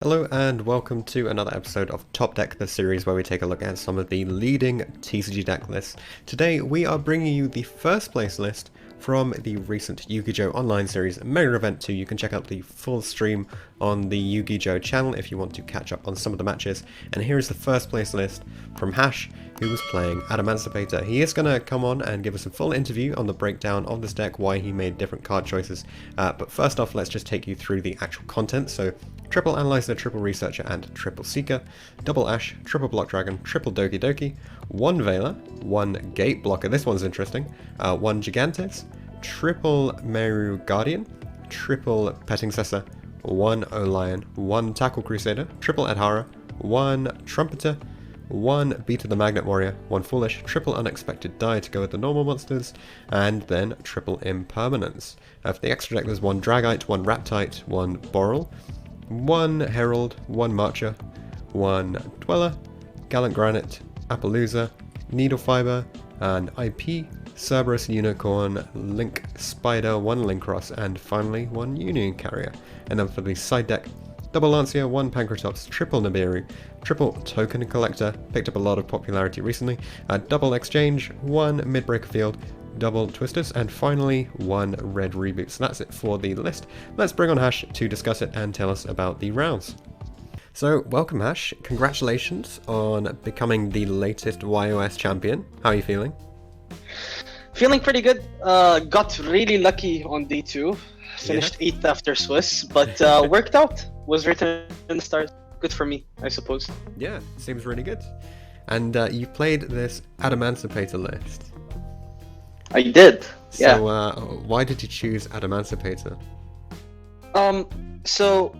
Hello and welcome to another episode of Top Deck, the series where we take a look at some of the leading TCG deck lists. Today we are bringing you the first place list from the recent YuGiOh online series Mega Event 2. You can check out the full stream on the YuGiOh channel if you want to catch up on some of the matches. And here is the first place list from Hash, who was playing Adamancipator. He is going to come on and give us a full interview on the breakdown of this deck, why he made different card choices. But first off, let's just take you through the actual content. So Triple Analyzer, Triple Researcher, and Triple Seeker, Double Ash, Triple Block Dragon, Triple Doki Doki, 1 Veiler, 1 Gate Blocker, this one's interesting, 1 Gigantes, Triple Meru Guardian, Triple Petting Cessor, 1 Olion, 1 Tackle Crusader, Triple Adhara, 1 Trumpeter, 1 Beta the Magnet Warrior, 1 Foolish, Triple Unexpected Die to go with the normal monsters, and then Triple Impermanence. For the extra deck there's 1 Dragite, 1 Raptite, 1 Boral, 1 Herald, 1 Marcher, 1 Dweller, Gallant Granite, Appaloosa, Needle Fiber, and IP, Cerberus Unicorn, Link Spider, 1 Linkross, and finally 1 Union Carrier. And then for the side deck, Double Lancia, 1 Pankratops, Triple Nibiru, Triple Token Collector, picked up a lot of popularity recently, Double Exchange, 1 Midbreaker Field, Double Twisters, and finally 1 Red Reboot. So that's it for the list. Let's bring on Hash to discuss it and tell us about the rounds. So welcome Hash, congratulations on becoming the latest YOS champion. How are you feeling? Feeling pretty good. Got really lucky on day 2. Finished 8th after Swiss, but worked out. Was written in the stars. Good for me, I suppose. Yeah, seems really good. And you played this Adamancipator list. I did. Yeah. So why did you choose Adamancipator? So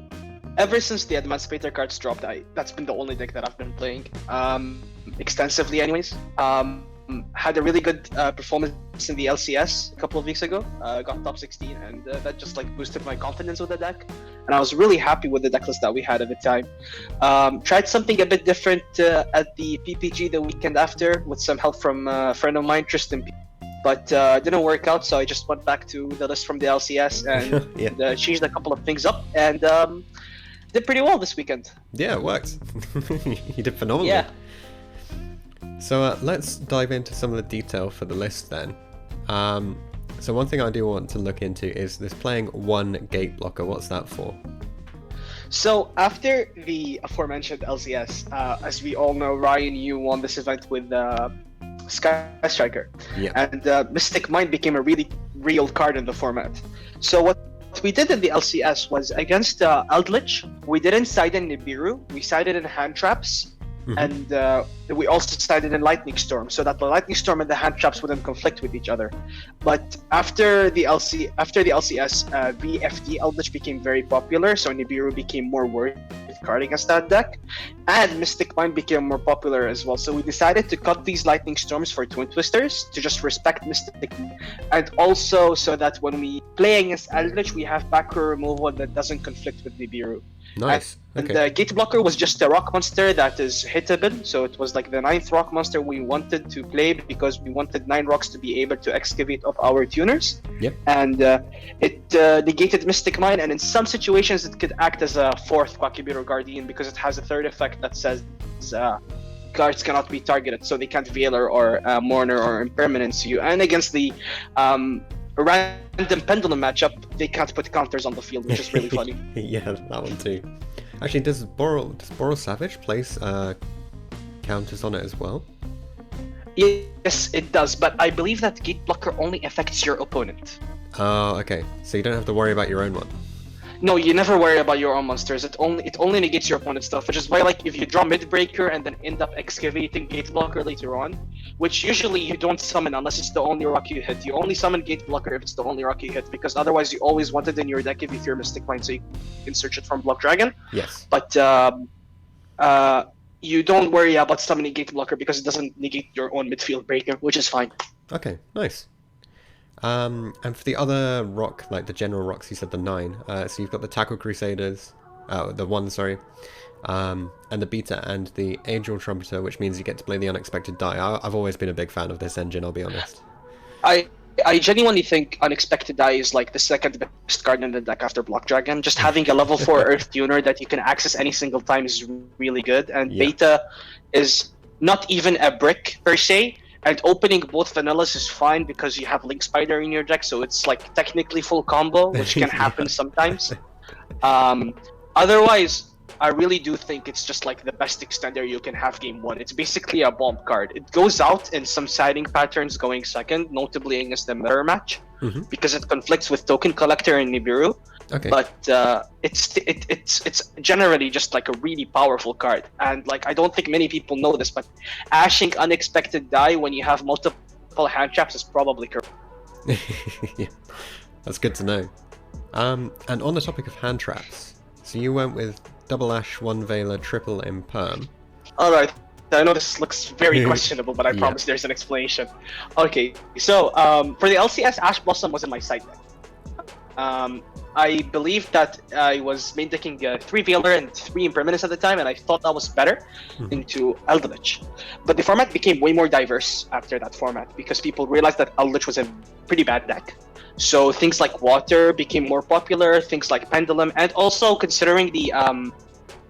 ever since the Adamancipator cards dropped, that's been the only deck that I've been playing extensively anyways. Had a really good performance in the LCS a couple of weeks ago. Got top 16, and that just like boosted my confidence with the deck. And I was really happy with the deck list that we had at the time. Tried something a bit different at the PPG the weekend after with some help from a friend of mine, Tristan P. But didn't work out, so I just went back to the list from the LCS and yeah. changed a couple of things up, and did pretty well this weekend. Yeah, it worked. You did phenomenally. Yeah. So let's dive into some of the detail for the list then. So one thing I do want to look into is this playing 1 Gate Blocker. What's that for? So after the aforementioned LCS, as we all know, Ryan Yu won this event with Sky Striker, yeah. And Mystic Mind became a really real card in the format. So what we did in the LCS was against Eldritch, we didn't side in Nibiru, we sided in Hand Traps, and we also sided in Lightning Storm, so that the Lightning Storm and the Hand Traps wouldn't conflict with each other. But after the LCS, VFD Eldritch became very popular, so Nibiru became more worth card against that deck, and Mystic Mind became more popular as well. So we decided to cut these Lightning Storms for Twin Twisters to just respect Mystic Mind, and also so that when we play against Eldritch, we have back row removal that doesn't conflict with Nibiru. Nice. And okay. the Gate Blocker was just a rock monster that is hittable, so it was like the 9th rock monster we wanted to play because we wanted 9 rocks to be able to excavate up our tuners. Yep. And it negated Mystic Mine, and in some situations it could act as a 4th Quackibiro Guardian because it has a 3rd effect that says cards cannot be targeted, so they can't Veiler or Mourner or Impermanence you. And against the random Pendulum matchup, they can't put counters on the field, which is really funny. Yeah, that one too. Actually, does Boral Savage place counters on it as well? Yes, it does, but I believe that Gate Blocker only affects your opponent. Oh, okay. So you don't have to worry about your own one. No, you never worry about your own monsters. It only negates your opponent's stuff, which is why, like, if you draw Midbreaker and then end up excavating Gate Blocker later on, which usually you don't summon unless it's the only rock you hit. You only summon Gate Blocker if it's the only rock you hit, because otherwise you always want it in your deck if you fear Mystic Mind, so you can search it from Block Dragon. Yes. But you don't worry about summoning Gate Blocker because it doesn't negate your own midfield breaker, which is fine. Okay, nice. And for the other rock, like the general rocks, you said the 9. So you've got the Tackle Crusaders, the 1, sorry, and the Beta and the Angel Trumpeter, which means you get to play the Unexpected Die. I've always been a big fan of this engine, I'll be honest. I I genuinely think Unexpected Die is like the second best card in the deck after Block Dragon. Just having a level 4 Earth Tuner that you can access any single time is really good. And Beta is not even a brick per se. And opening both vanillas is fine because you have Link Spider in your deck, so it's like technically full combo, which can happen sometimes. Otherwise, I really do think it's just like the best extender you can have game 1. It's basically a bomb card. It goes out in some siding patterns going second, notably against the mirror match, because it conflicts with Token Collector and Nibiru. Okay. But it's generally just like a really powerful card, and like I don't think many people know this, but ashing Unexpected Die when you have multiple hand traps is probably correct. Yeah, that's good to know. And on the topic of hand traps, so you went with double ash, one Veiler, triple imperm. All right. I know this looks very questionable, but I promise there's an explanation. Okay, so for the LCS, Ash Blossom was in my side deck. I believe that I was main decking 3 Veiler and 3 Impermanence at the time, and I thought that was better into Eldritch. But the format became way more diverse after that format because people realized that Eldritch was a pretty bad deck. So things like Water became more popular, things like Pendulum, and also considering the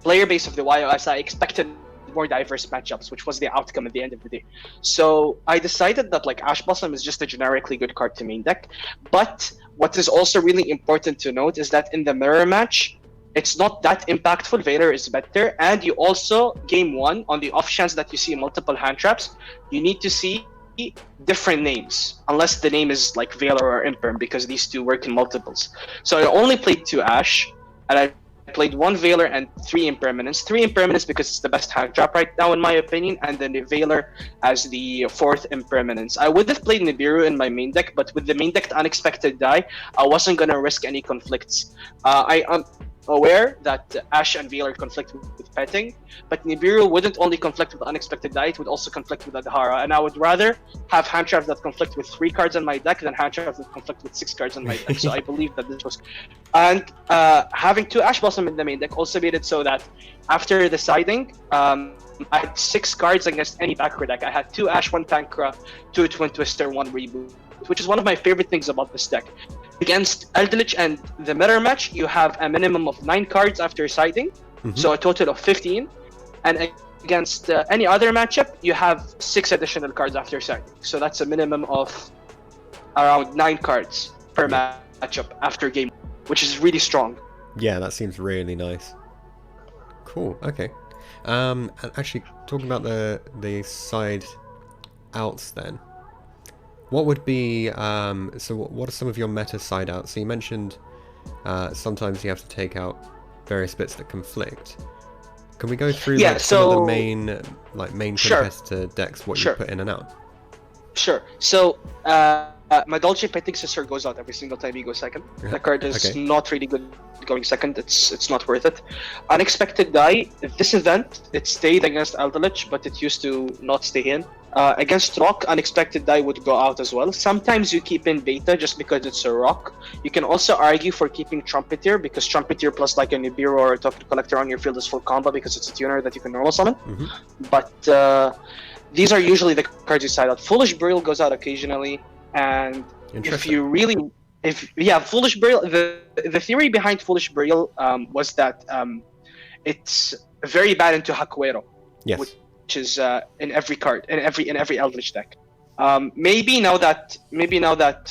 player base of the YOS, I expected more diverse matchups, which was the outcome at the end of the day. So I decided that like Ash Blossom is just a generically good card to main deck. But what is also really important to note is that in the mirror match, it's not that impactful. Vader is better, and you also game 1 on the off chance that you see multiple hand traps, you need to see different names, unless the name is like Veiler or Imperm, because these two work in multiples. So I only played 2 Ash, and I played 1 Veiler and 3 Impermanence. 3 Impermanence because it's the best hand trap right now in my opinion, and then the Veiler as the 4th Impermanence. I would have played Nibiru in my main deck, but with the main deck Unexpected Die, I wasn't going to risk any conflicts. I am aware that Ash and Veiler conflict with petting, but Nibiru wouldn't only conflict with Unexpected Die, it would also conflict with Adhara, and I would rather have hand traps that conflict with 3 cards in my deck than hand traps that conflict with 6 cards in my deck. So I believe that this was... And having 2 Ash Blossom in the main deck also made it so that after deciding, I had 6 cards against any backer deck. I had 2 Ash, 1 Pankra, 2 Twin Twister, 1 Reboot, which is one of my favorite things about this deck. Against Eldritch and the mirror match, you have a minimum of 9 cards after siding, so a total of 15. And against any other matchup, you have 6 additional cards after siding. So that's a minimum of around 9 cards per matchup after game, which is really strong. Yeah, that seems really nice. Cool, okay. And actually, talking about the side outs then, what would be, so what are some of your meta side outs? So you mentioned sometimes you have to take out various bits that conflict. Can we go through some of the main competitor decks, what you put in and out? Sure. So my Dolce Petting Sister goes out every single time you go second. The card is not really good going second. It's not worth it. Unexpected Die. This event, it stayed against Eldritch, but it used to not stay in. Against Rock, Unexpected Die would go out as well. Sometimes you keep in Beta just because it's a Rock. You can also argue for keeping Trumpeteer, because Trumpeteer plus like a Nibiru or a Token Collector on your field is full combo because it's a tuner that you can normal summon. But these are usually the cards you side out. Foolish Burial goes out occasionally, and if you really... Foolish Burial, the theory behind Foolish Burial was that it's very bad into Hakuero. Yes. Which is in every card, in every Eldritch deck. Maybe now that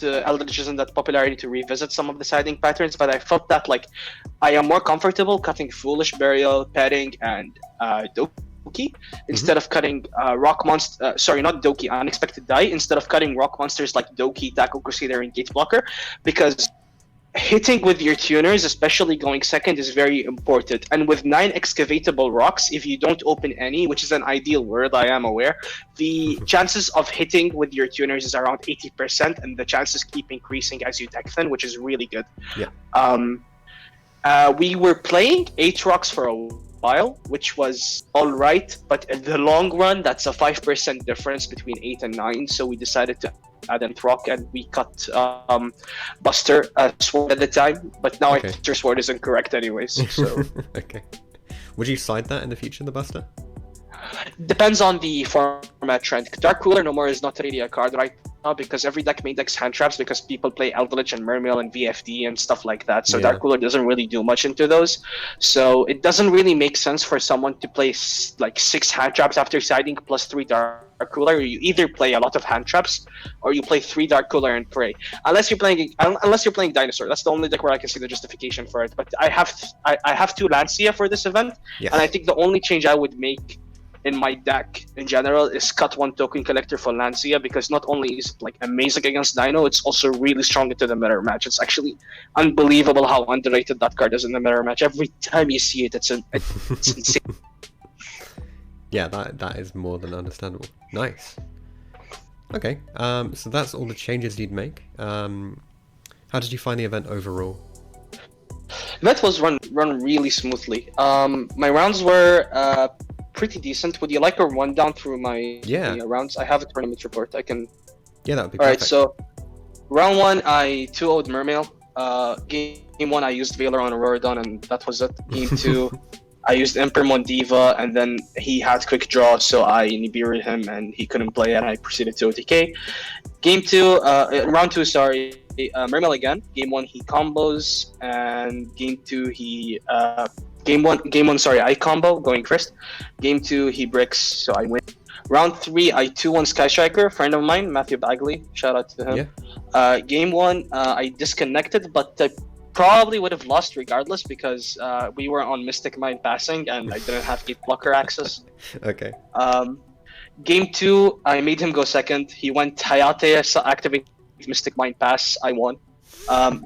Eldritch isn't that popular, I need to revisit some of the siding patterns, but I felt that like I am more comfortable cutting Foolish Burial, Petting, and Doki instead of cutting Rock Monster. Sorry, not Doki. Unexpected Die instead of cutting Rock Monsters like Doki, Tackle Crusader, and Gate Blocker, because hitting with your tuners, especially going second, is very important. And with 9 excavatable rocks, if you don't open any, which is an ideal word, I am aware, the chances of hitting with your tuners is around 80%, and the chances keep increasing as you deck thin, which is really good. Yeah. We were playing 8 rocks for a while, which was alright, but in the long run, that's a 5% difference between 8 and 9, so we decided to add in Rock, and we cut Buster Sword at the time, but now Buster Sword is incorrect anyways, so... Okay. Would you side that in the future, the Buster? Depends on the format trend. Dark Cooler no more is not really a card right now because every deck main decks hand traps because people play Eldritch and Mermail and VFD and stuff like that. So Yeah. Dark Cooler doesn't really do much into those. So it doesn't really make sense for someone to play like 6 hand traps after siding plus 3 Dark Cooler. You either play a lot of hand traps or you play 3 Dark Cooler and pray. Unless you're playing Dinosaur. That's the only deck where I can see the justification for it. But I have 2 Lancia for this event, Yes. and I think the only change I would make in my deck in general is cut 1 token collector for Lancia, because not only is it like amazing against Dino, it's also really strong into the mirror match. It's actually unbelievable how underrated that card is in the mirror match. Every time you see it, it's insane. Yeah, that is more than understandable. Nice. Okay, so that's all the changes you'd make. How did you find the event overall? Event was run really smoothly. My rounds were pretty decent. Would you like a rundown through my rounds? I have a tournament report. I can. Yeah, that would be Alright, perfect. so round 1, I 2-0'd Mermail. Game 1, I used Veiler on Auroradon, and that was it. Game 2, I used Imperm on Diva, and then he had quick draw, so I Nibiru'd him, and he couldn't play, and I proceeded to OTK. Game 2, round 2, sorry, Mermail again. Game 1, he combos, and Game 2, he Game one, sorry, I combo going first. Game 2, he bricks, so I win. Round 3, I 2-1 Sky Striker, friend of mine, Matthew Bagley. Shout out to him. Yeah. Game 1, I disconnected, but I probably would have lost regardless because we were on Mystic Mind passing and I didn't have Gate Blocker access. Okay. Game 2, I made him go second. He went Hayate, so activate Mystic Mind pass. I won.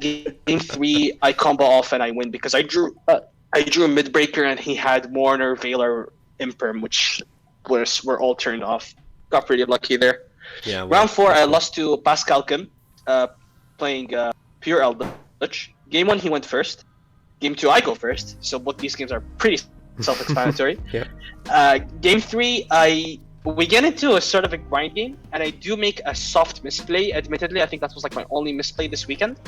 Game 3, I combo off and I win because I drew a Midbreaker and he had Mourner, Veiler, Imperm, which were all turned off. Got pretty lucky there. Yeah. Round 4, I lost to Pascal Kim, playing Pure Eldritch. Game 1, he went first. Game 2, I go first. So both these games are pretty self-explanatory. Yeah. Game 3, we get into a sort of a grind game, and I do make a soft misplay. Admittedly, I think that was like my only misplay this weekend.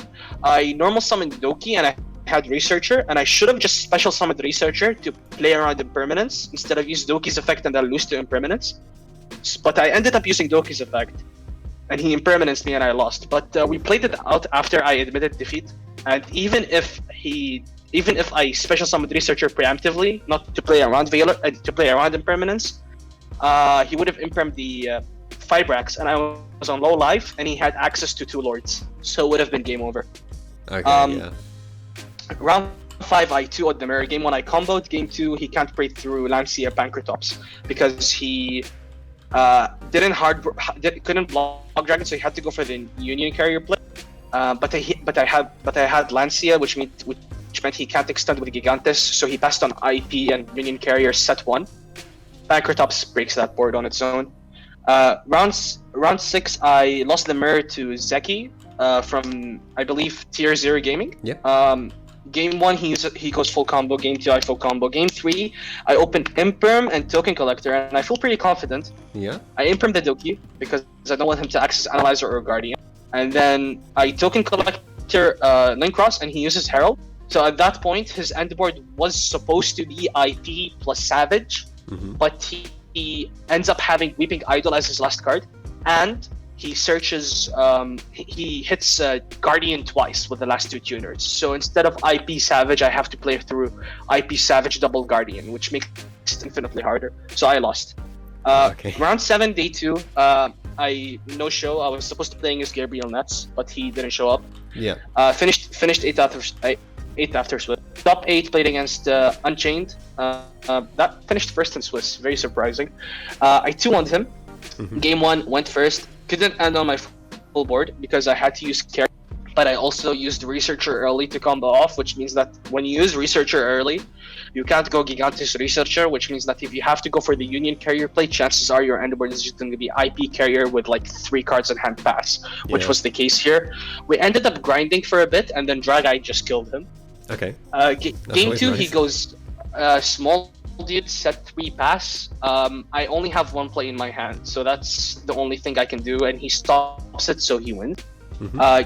I normal summoned Doki, and I had Researcher, and I should have just special summoned Researcher to play around Impermanence instead of use Doki's effect and then lose to Impermanence. But I ended up using Doki's effect, and he Impermanenced me and I lost. But we played it out after I admitted defeat, and even if I special summoned Researcher preemptively, not to play around Veiler, to play around Impermanence, he would have impermed the Fibrax, and I was on low life, and he had access to 2 Lords, so it would have been game over. Okay. Yeah. Round 5, I 2-0'd the mirror. Game 1, I comboed. Game 2, he can't break through Lancia Pankratops because he couldn't block Dragon, so he had to go for the Union Carrier play. But I had Lancia, which meant he can't extend with Gigantes, so he passed on IP and Union Carrier set 1. Pankratops breaks that board on its own. Round 6, I lost the mirror to Zeki from, I believe, Tier 0 Gaming. Yeah. Game 1, he goes full combo. Game 2, I full combo. Game 3, I open Imperm and Token Collector, and I feel pretty confident. Yeah. I Imperm the Doki because I don't want him to access Analyzer or Guardian. And then I Token Collector Link Cross, and he uses Herald. So at that point, his end board was supposed to be IP plus Savage, but he ends up having Weeping Idol as his last card, and he searches, he hits Guardian twice with the last 2 tuners. So instead of IP Savage, I have to play through IP Savage double Guardian, which makes it infinitely harder. So I lost. Okay. Round 7, day 2, I no show. I was supposed to play against Gabriel Nets, but he didn't show up. Yeah. Finished 8 after Swiss. Top 8 played against Unchained. That finished first in Swiss. Very surprising. I 2-1'd him. Game 1 went first. Couldn't end on my full board because I had to use Carry, but I also used Researcher early to combo off, which means that when you use Researcher early, you can't go Gigantes Researcher, which means that if you have to go for the Union Carrier play, chances are your end board is just going to be IP Carrier with like 3 cards in hand pass, which was the case here. We ended up grinding for a bit, and then Drag-Eye just killed him. Okay. Game 2, nice. he goes small dude, set 3 pass. I only have 1 play in my hand, so that's the only thing I can do, and he stops it, so he wins.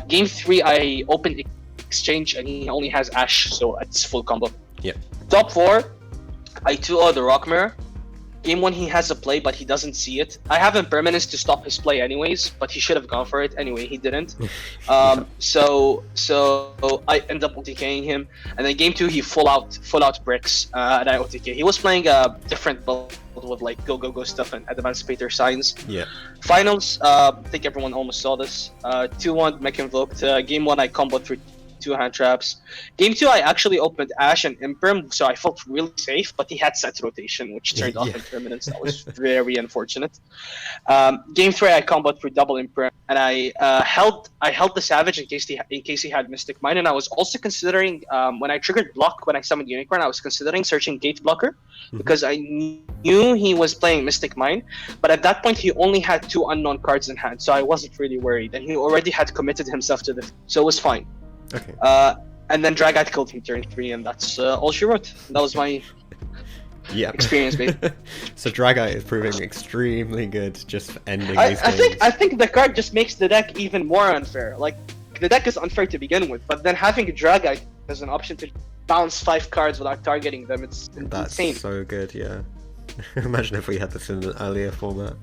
Game 3, I open Exchange, and he only has Ash, so it's full combo. Yeah. Top 4, I 2-0 the Rock Mirror. Game 1 he has a play, but he doesn't see it. I have impermanence to stop his play anyways, but he should have gone for it anyway. He didn't. So I end up OTKing him, and then Game 2 he full out bricks, and I OTK. He was playing a different build with like go stuff and Adamancipator signs. Yeah. Finals, I think everyone almost saw this. 2-1 mech invoked. Game 1 I comboed through 2 hand traps. Game 2 I actually opened Ash and Imperm, so I felt really safe, but he had set rotation, which turned off impermanence. That was very unfortunate. Game 3 I comboed through double Imperm, and I held the Savage in case he had Mystic Mine, and I was also considering, when I triggered block when I summoned Unicorn, I was considering searching Gate Blocker, because I knew he was playing Mystic Mine, but at that point he only had 2 unknown cards in hand, so I wasn't really worried, and he already had committed himself to the, so it was fine. Okay. And then Dragite killed him turn 3, and that's all she wrote. That was my experience, babe. So Dragite is proving extremely good just for ending these games. I think the card just makes the deck even more unfair. Like, the deck is unfair to begin with, but then having a Dragite as an option to bounce 5 cards without targeting them, it's insane. That's so good, yeah. Imagine if we had this in an earlier format.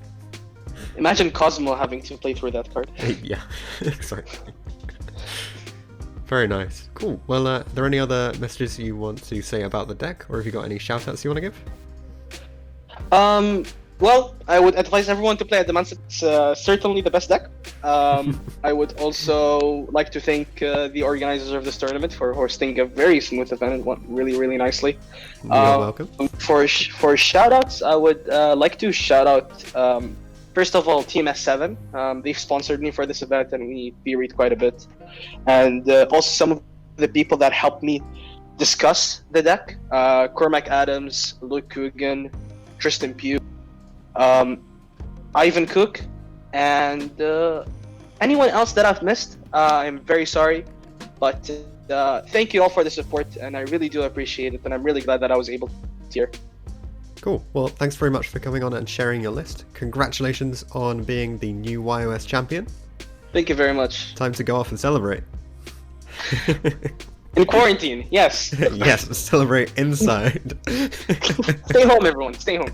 Imagine Cosmo having to play through that card. Yeah, exactly. Very nice. Cool. Well, are there any other messages you want to say about the deck, or have you got any shoutouts you want to give? Well, I would advise everyone to play Adamancipator. It's certainly the best deck. I would also like to thank the organizers of this tournament for hosting a very smooth event and went really, really nicely. You're welcome. For shoutouts, I would like to shout out, first of all, Team S7. They've sponsored me for this event, and we read quite a bit. And also some of the people that helped me discuss the deck. Cormac Adams, Luke Coogan, Tristan Pugh, Ivan Cook, and anyone else that I've missed. I'm very sorry, but thank you all for the support, and I really do appreciate it, and I'm really glad that I was able to here. Cool. Well, thanks very much for coming on and sharing your list. Congratulations on being the new YOS champion. Thank you very much. Time to go off and celebrate. In quarantine, yes. Yes, celebrate inside. Stay home, everyone. Stay home.